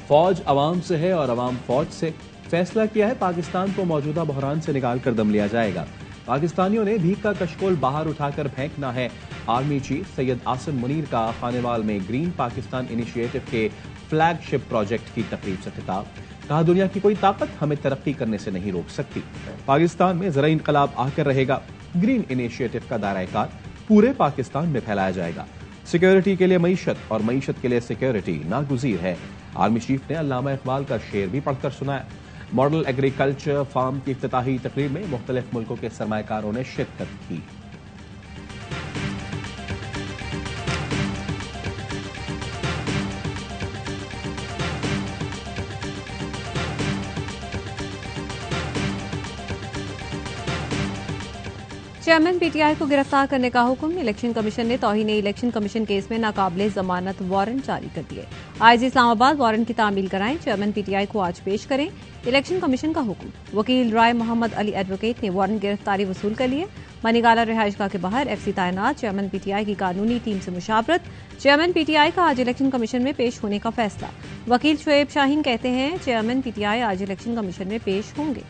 फौज अवाम से है और अवाम फौज से। फैसला किया है पाकिस्तान को मौजूदा बहरान से निकाल कर दम लिया जाएगा। पाकिस्तानियों ने भीख का कशकोल बाहर उठाकर फेंकना है। आर्मी चीफ सैयद आसिम मुनीर का खानेवाल में ग्रीन पाकिस्तान इनिशिएटिव के फ्लैगशिप प्रोजेक्ट की तकरीब से खिताब। कहा, दुनिया की कोई ताकत हमें तरक्की करने से नहीं रोक सकती। पाकिस्तान में ज़राई इनकलाब आकर रहेगा। ग्रीन इनिशिएटिव का दायरा-ए-कार पूरे पाकिस्तान में फैलाया जाएगा। सिक्योरिटी के लिए मईशत और मईशत के लिए सिक्योरिटी नागुज़ीर है। आर्मी चीफ ने अल्लामा इकबाल का शेर भी पढ़कर सुनाया। मॉडल एग्रीकल्चर फार्म की इफ्तिताही तकरीब में मुख्तलिफ मुल्कों के सरमायाकारों ने शिरकत की। चेयरमैन पीटीआई को गिरफ्तार करने का हुक्म। इलेक्शन कमीशन ने तौहीन इलेक्शन कमीशन केस में नाकाबिले जमानत वारंट जारी कर दिए। आईजी इस्लामाबाद वारंट की तामील कराएं। चेयरमैन पीटीआई को आज पेश करें। इलेक्शन कमीशन का हुक्म। वकील राय मोहम्मद अली एडवोकेट ने वारंट गिरफ्तारी वसूल कर लिए। मनीगाला रिहाइशगाह के बाहर एफसी तैनात। चेयरमैन पीटीआई की कानूनी टीम से मुशावरत। चेयरमैन पीटीआई का आज इलेक्शन कमीशन में पेश होने का फैसला। वकील शुएब शाहीन कहते हैं, चेयरमैन पीटीआई आज इलेक्शन कमीशन में पेश होंगे।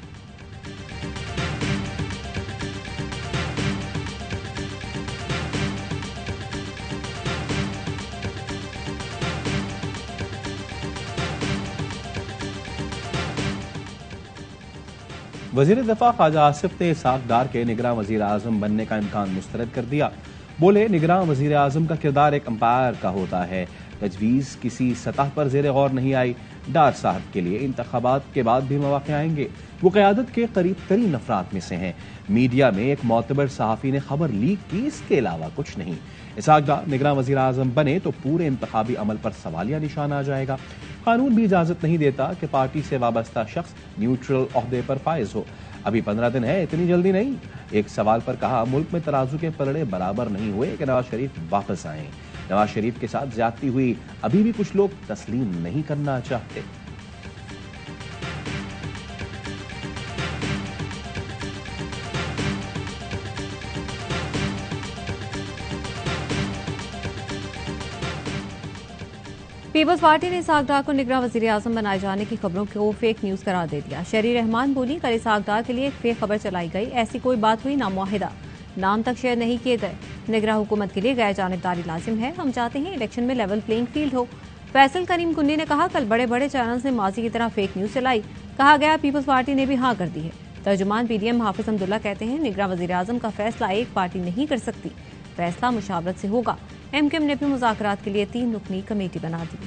वजीर दफा ख्वाजा आसिफ ने इसहाक डार के निगरान वजीर आजम बनने का इम्कान मुस्तरद कर दिया। बोले, निगरान वजीर आजम का किरदार एक अंपायर का होता है। तजवीज किसी सतह पर जेर गौर नहीं आई। डार साहब के लिए इंतखाबात के बाद भी मौके आएंगे। वो क़यादत के करीब तरीन अफराद में से हैं। मीडिया में एक मोतबर सहाफ़ी ने खबर लीक की, इसके अलावा कुछ नहीं। इसहाक डार निगरान वजीर आजम बने तो पूरे इंतखाबी अमल पर सवालिया निशान आ जाएगा। कानून भी इजाजत नहीं देता कि पार्टी से वाबस्ता शख्स न्यूट्रल ओहदे पर फाइज हो। अभी 15 दिन है, इतनी जल्दी नहीं। एक सवाल पर कहा, मुल्क में तराजू के पलड़े बराबर नहीं हुए कि नवाज शरीफ वापस आए। नवाज शरीफ के साथ ज्यादती हुई, अभी भी कुछ लोग तस्लीम नहीं करना चाहते। पीपल्स पार्टी ने इसहाक डार को निगरान वजीर आजम बनाए जाने की खबरों को फेक न्यूज करार दे दिया। शहरी रहमान बोली, कल इसहाक डार के लिए एक फेक खबर चलाई गई, ऐसी कोई बात हुई ना मुआहिदा, नाम तक शेयर नहीं किए गए। निगरान हुकूमत के लिए गैर जानिबदारी लाजिम है। हम चाहते हैं इलेक्शन में लेवल प्लेइंग फील्ड हो। फैसल करीम कुन्नी ने कहा, कल बड़े बड़े चैनल्स ने माजी की तरह फेक न्यूज चलाई। कहा गया पीपल्स पार्टी ने भी हाँ कर दी है। तर्जुमान पीडीएम हाफिज अब्दुल्ला कहते हैं, निगरान वजीर आजम का फैसला एक पार्टी नहीं कर सकती, फैसला मुशावरत से होगा। एमकेएम ने भी मुज़ाकरात के लिए 3 रुकनी कमेटी बना दी।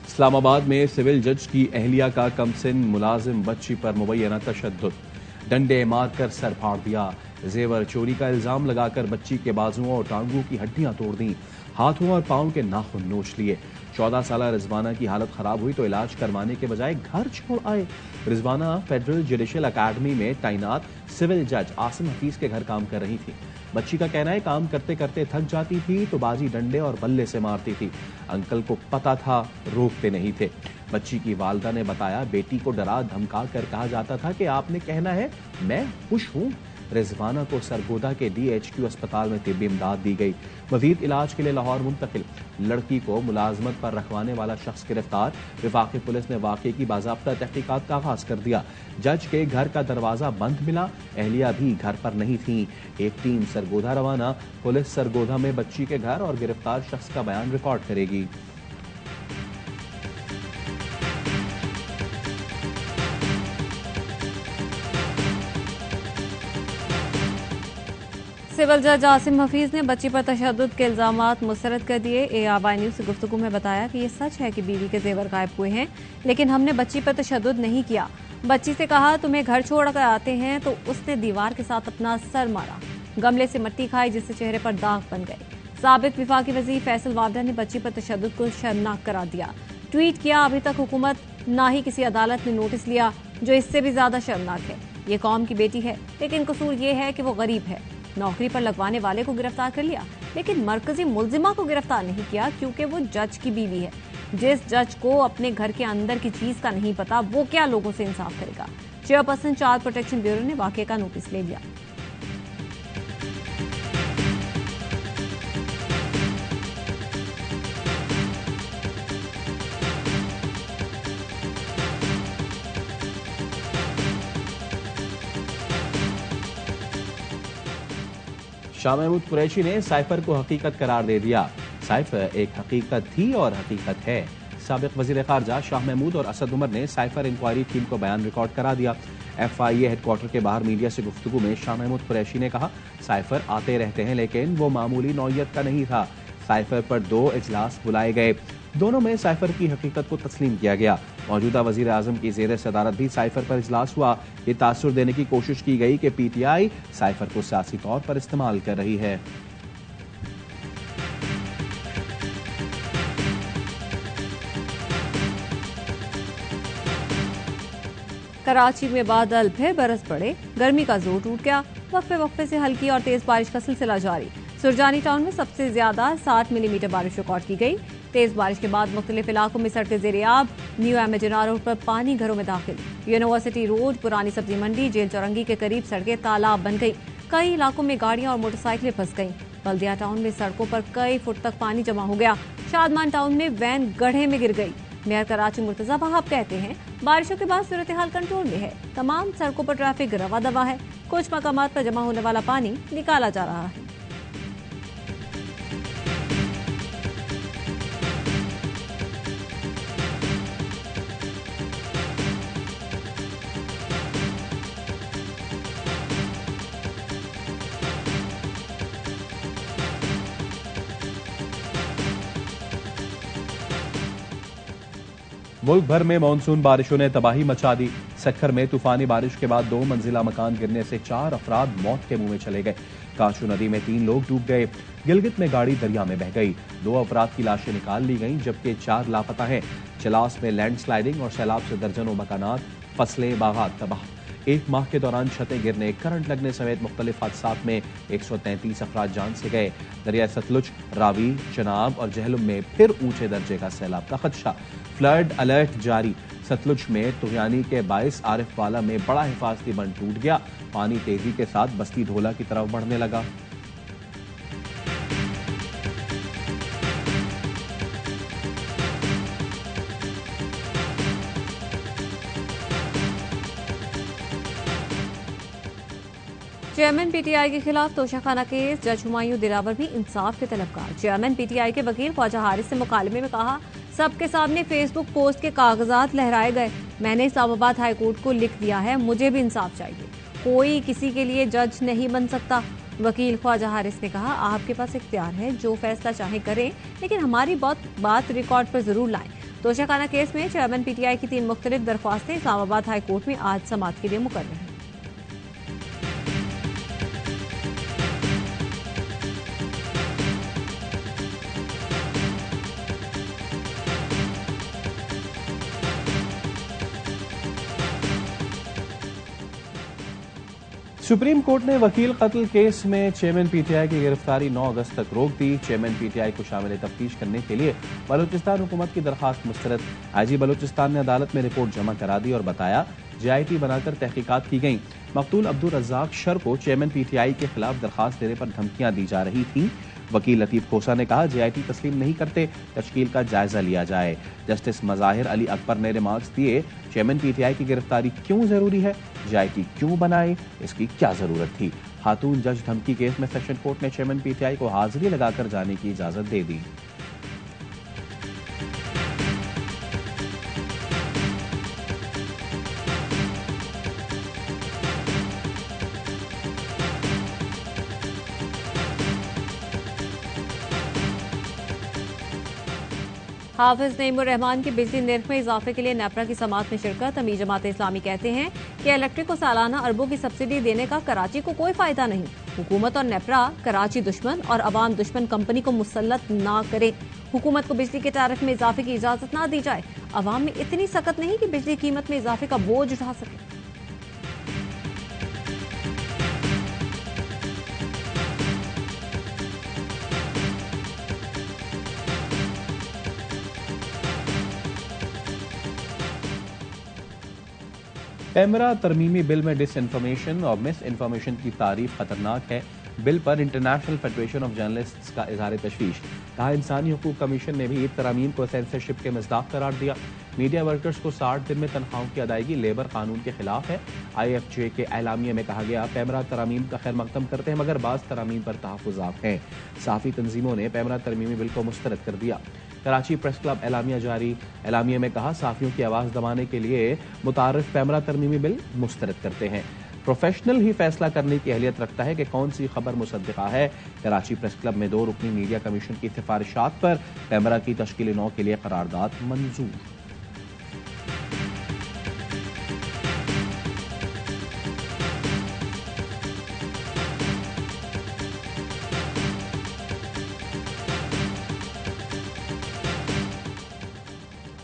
इस्लामाबाद में सिविल जज की अहलिया का कमसिन मुलाजिम बच्ची पर मुबैना तशद्दुद। डंडे मारकर सर फाड़ दिया। जेवर चोरी का इल्जाम लगाकर बच्ची के बाजुओं और टांगों की हड्डियां तोड़ दी। हाथों और पांव के नाखून नोच लिए। 14 साल रिजवाना की हालत खराब हुई तो इलाज करवाने के बजाय घर छोड़ आए। रिजवाना फेडरल जुडिशियल अकेडमी में तैनात सिविल जज आसिम हफीज के घर काम कर रही थी। बच्ची का कहना है, काम करते करते थक जाती थी तो बाजी डंडे और बल्ले से मारती थी। अंकल को पता था, रोकते नहीं थे। बच्ची की वालदा ने बताया, बेटी को डरा धमका कर कहा जाता था कि आपने कहना है मैं खुश हूं। रिजवाना को सरगोदा के DHQ अस्पताल में तिब्बी इमदाद दी गई। मजीद इलाज के लिए लाहौर मुंतकिल। लड़की को मुलाजमत पर रखवाने वाला शख्स गिरफ्तार। वफाकी पुलिस ने वाकये की बाज़ाब्ता तहकीकात का आगाज कर दिया। जज के घर का दरवाजा बंद मिला, अहलिया भी घर पर नहीं थी। एक टीम सरगोदा रवाना। पुलिस सरगोदा में बच्ची के घर और गिरफ्तार शख्स का बयान रिकॉर्ड करेगी। सिविल जज आसिम हफीज ने बच्ची पर तशद्दुद के इल्जामात मुस्तरद कर दिए। ARY न्यूज से गुफ्तगू में बताया कि ये सच है कि बीवी के जेवर गायब हुए हैं, लेकिन हमने बच्ची पर तशद्दुद नहीं किया। बच्ची से कहा तुम्हें घर छोड़ कर आते हैं तो उसने दीवार के साथ अपना सर मारा, गमले से मिट्टी खाई जिससे चेहरे पर दाग बन गए। साबिक विफाकी वजीर फैसल वावडा ने बच्ची पर तशद्दुद को शर्मनाक करार दिया। ट्वीट किया, अभी तक हुकूमत ना ही किसी अदालत ने नोटिस लिया, जो इससे भी ज्यादा शर्मनाक है। ये कौम की बेटी है, लेकिन कसूर ये है कि वो गरीब है। नौकरी पर लगवाने वाले को गिरफ्तार कर लिया, लेकिन मरकजी मुलजिमा को गिरफ्तार नहीं किया क्योंकि वो जज की बीवी है। जिस जज को अपने घर के अंदर की चीज का नहीं पता, वो क्या लोगों से इंसाफ करेगा। चेयरपर्सन चाइल्ड प्रोटेक्शन ब्यूरो ने वाकये का नोटिस ले लिया। शाह महमूद कुरैशी ने साइफर को हकीकत करार दे दिया। साइफर एक हकीकत थी और हकीकत है। साबिक वजीर खारजा शाह महमूद और असद उमर ने साइफर इंक्वायरी टीम को बयान रिकॉर्ड करा दिया। FIA हेडक्वार्टर के बाहर मीडिया से गुफ्तगू में शाह महमूद कुरैशी ने कहा, साइफर आते रहते हैं लेकिन वो मामूली नौयत का नहीं था। साइफर पर 2 इजलास बुलाए गए, दोनों में साइफर की हकीकत को तस्लीम किया गया। मौजूदा वजीर आजम की जेर सदारत भी साइफर पर इजलास हुआ। ये तासुर देने की कोशिश की गई कि PTI साइफर को सियासी तौर पर इस्तेमाल कर रही है। कराची में बादल फिर बरस पड़े, गर्मी का जोर टूट गया। वक्फे वक्फे से हल्की और तेज बारिश का सिलसिला जारी। सुरजानी टाउन में सबसे ज्यादा 60 मिलीमीटर बारिश रिकॉर्ड की गई। तेज बारिश के बाद मुख्तलिफ इलाकों में सड़कें ज़ेर-ए-आब। न्यू एमेजिना रोड पर पानी घरों में दाखिल। यूनिवर्सिटी रोड, पुरानी सब्जी मंडी, जेल चौरंगी के करीब सड़कें तालाब बन गई। कई इलाकों में गाड़ियां और मोटरसाइकिलें फंस गईं। बल्दिया टाउन में सड़कों पर कई फुट तक पानी जमा हो गया। शादमान टाउन में वैन गड्ढे में गिर गई। मेयर कराची मुर्तजा वहाब कहते हैं, बारिशों के बाद सूरत हाल कंट्रोल में है। तमाम सड़कों पर ट्रैफिक रवा दवा है। कुछ मकामात पर जमा होने वाला पानी निकाला जा रहा है। मुल्क भर में मानसून बारिशों ने तबाही मचा दी। सक्खर में तूफानी बारिश के बाद 2 मंजिला मकान गिरने से 4 अफराद मौत के मुंह में चले गए। काशू नदी में 3 लोग डूब गए। गिलगित में गाड़ी दरिया में बह गई। 2 अफराद की लाशें निकाल ली गईं, जबकि 4 लापता हैं। चलास में लैंडस्लाइडिंग और सैलाब से दर्जनों मकानात, फसलें, बागात तबाह। 1 माह के दौरान छतें गिरने, करंट लगने समेत मुख्तलिफ हादसात में 133 अफराद जान से गए। दरिया सतलुज, रावी, चनाब और जहलुम में फिर ऊंचे दर्जे का सैलाब का खदशा। फ्लड अलर्ट जारी। सतलुज में तुगयानी के बाइस आरिफ वाला में बड़ा हिफाजती बंद टूट गया। पानी तेजी के साथ बस्ती ढोला की तरफ बढ़ने लगा। चेयरमैन PTI के खिलाफ तोशाखाना केस, जज हुमायूं दिलावर भी इंसाफ के तलबगार। चेयरमैन PTI के वकील ख्वाजा हारिस से मुकालमे में कहा, सबके सामने फेसबुक पोस्ट के कागजात लहराए गए। मैंने इस्लामाबाद हाई कोर्ट को लिख दिया है, मुझे भी इंसाफ चाहिए। कोई किसी के लिए जज नहीं बन सकता। वकील ख्वाजा हारिस ने कहा, आपके पास इख्तियार है, जो फैसला चाहे करें, लेकिन हमारी बात रिकॉर्ड पर जरूर लाएं। तोशाखाना केस में चेयरमैन PTI की 3 मुख्तलिफ दरख्वास्तें इस्लामाबाद हाई कोर्ट में आज समाअत के लिए मुकर्रर हैं। सुप्रीम कोर्ट ने वकील कत्ल केस में चेयरमैन PTI की गिरफ्तारी 9 अगस्त तक रोक दी। चेयरमैन PTI को शामिल तफ्तीश करने के लिए बलूचिस्तान हुकूमत की दरखास्त मुस्तरद। IG बलूचिस्तान ने अदालत में रिपोर्ट जमा करा दी और बताया, JIT बनाकर तहकीकात की गई। मकतूल अब्दुल रज़ाक शर को चेयरमैन PTI के खिलाफ दरखास्त देने पर धमकियां दी जा रही थी। वकील लतीफ खोसा ने कहा, JIT तस्लीम नहीं करते, तश्कील का जायजा लिया जाए। जस्टिस मज़ाहिर अली अकबर ने रिमार्क्स दिए, चेयरमैन PTI की गिरफ्तारी क्यों जरूरी है, JIT क्यों बनाए, इसकी क्या जरूरत थी। खातून जज धमकी केस में सेशन कोर्ट ने चेयरमैन PTI को हाजिरी लगाकर जाने की इजाजत दे दी। हाफिज नईमुर रहमान की बिजली निर्ख में इजाफे के लिए नेपरा की समात में शिरकत। अमीर जमात इस्लामी कहते हैं कि इलेक्ट्रिक को सालाना अरबों की सब्सिडी देने का कराची को कोई फायदा नहीं। हुकूमत और नेपरा कराची दुश्मन और अवाम दुश्मन कंपनी को मुसल्लत ना करे। हुकूमत को बिजली के टैरिफ में इजाफे की इजाजत ना दी जाए। अवाम में इतनी सख्त नहीं कि बिजली कीमत में इजाफे का बोझ उठा सके। पैमरा तरमीमी बिल में डिस इन्फॉर्मेशन और मिस इन्फॉर्मेशन की तारीफ खतरनाक है। बिल पर इंटरनेशनल फेडरेशन ऑफ जर्नलिस्ट्स का इजहार तशवीश। कहा इंसानी हकूक कमीशन ने भी तरमीम को सेंसरशिप के मज़दाक करार दिया। मीडिया वर्कर्स को 60 दिन में तनख्वाहों की अदायगी लेबर कानून के खिलाफ है। IFJ के एलामिया में कहा गया पैमरा तरमीम का खैर मकदम करते हैं मगर बाज़ तरमीम पर तहफ़्फ़ुज़ात हैं। सहाफ़ी तंजीमों ने पैमरा तरमीमी बिल को मुस्तरद कर दिया। कराची प्रेस क्लब एलामिया जारी। एलामिया में कहा साफियों की आवाज़ दबाने के लिए मुतारिफ पैमरा तरमीमी बिल मुस्तरद करते हैं। प्रोफेशनल ही फैसला करने की अहलियत रखता है कि कौन सी खबर मुसद्दिका है। कराची प्रेस क्लब में 2 रुकनी मीडिया कमीशन की सिफारिशात पर पैमरा की तश्कील 9 के लिए करारदाद मंजूर।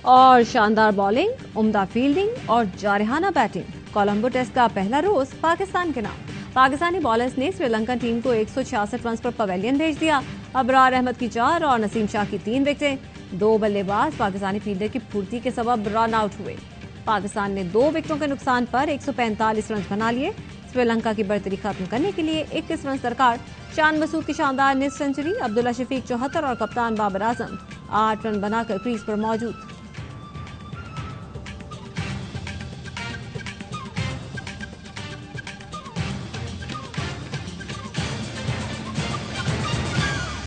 और शानदार बॉलिंग, उम्दा फील्डिंग और जारहाना बैटिंग, कोलंबो टेस्ट का पहला रोज पाकिस्तान के नाम। पाकिस्तानी बॉलर्स ने श्रीलंकन टीम को 166 रन पर पवेलियन भेज दिया। अबरार अहमद की 4 और नसीम शाह की 3 विकेटें। 2 बल्लेबाज पाकिस्तानी फील्डर की फुर्ती के सबब रन आउट हुए। पाकिस्तान ने 2 विकेटों के नुकसान पर 145 रन बना लिए। श्रीलंका की बढ़तरी खत्म करने के लिए 21 रन दरकार। शान मसूद की शानदार निस्फ सेंचुरी, अब्दुल्ला शफीक 74 और कप्तान बाबर आजम 8 रन बनाकर क्रीज पर मौजूद।